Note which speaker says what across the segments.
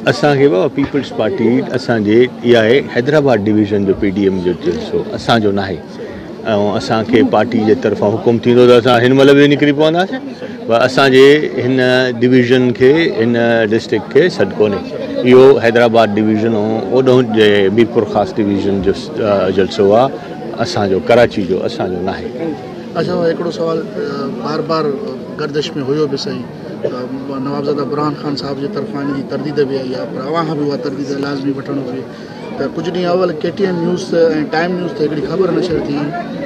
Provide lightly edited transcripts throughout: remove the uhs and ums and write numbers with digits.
Speaker 1: असांखे बाबा peoples party असांजे इहा आहे हैदराबाद डिवीज़न जो PDM जो जलसो असांजो न आहे ऐं असांखे पार्टी जे तरफ़ां हुकुम थींदो त असां हिन महिल बि निकिरी पवंदासीं पर असांजे हिन डिवीज़न खे हिन डिस्ट्रिक्ट खे सॾु कोन्हे। इहो हैदराबाद डिवीज़न ऐं ओॾो जे मीरपुर ख़ासि डिवीज़न जो जलसो आहे असांजो, कराची जो असांजो न आहे।
Speaker 2: अच्छा, हिकिड़ो सवाल बार बार गर्दिश में हुयो बि सही, नवाबज़ादा बुरहान खान साहब जे तरफ़ां इन जी तरदीद बि आई आहे, पर अवां खां बि उहा तरदीद लाज़मी वठणो पई। त कुझु ॾींहं अवल KTN न्यूज़ ऐं टाइम न्यूज़ ते हिकिड़ी ख़बर नशर थी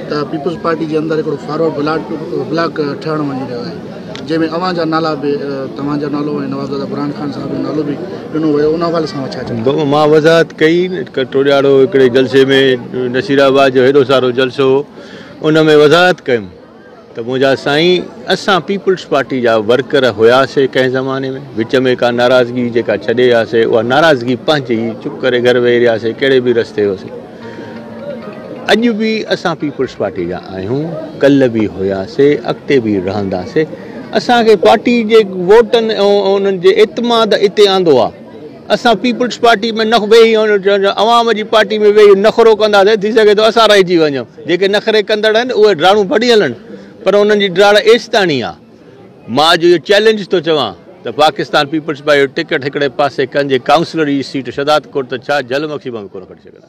Speaker 2: त पीपल्स पार्टी जे अंदरि हिकिड़ो फॉरवर्ड ब्लॉक ठहणु वञी रहियो आहे, जंहिंमें अवां जा नाला बि, तव्हांजो नालो ऐं नवाबज़ादा बुरहान खान साहब जो नालो बि ॾिनो वियो। उन हवाले सां छा चवंदो?
Speaker 1: मां वज़ाहत कई टोड़ियाड़ो हिकिड़े जलसे में नसीराबाद जो हेॾो सारो जलसो उन में वज़ाहत कयुमि त मुंहिंजा साईं असां पीपल्स पार्टी जा वर्कर हुआसीं कंहिं ज़माने में, विच में का नाराज़गी जेका छॾे वियासीं उहा नाराज़गी पंहिंजी चुप करे घर वेही रहियासीं, कहिड़े बि रस्ते हुआसीं। अॼु बि असां पीपल्स पार्टी जा आहियूं, कल्ह बि हुआसीं, अॻिते बि रहंदासीं। असांखे पार्टी जे वोटनि ऐं उन्हनि जे एतमाद हिते आंदो आहे। असां पीपल्स पार्टी में न वेही अवाम जी पार्टी में वेही नखरो कंदासीं, थी सघे थो असां रहिजी वञूं। जेके नखरे कंदड़ आहिनि उहे ड्राणू भॼी हलनि, पर उन्हनि जी ड्राड़ एसिताणी आहे। मां अॼु इहो चैलेंज थो चवां त पाकिस्तान पीपल्स पार्टी जो टिकट हिकिड़े पासे कंहिंजे काउंसलर जी सीट शदात कोट त छा जलमक्षी बंग कोन कढी सघंदा।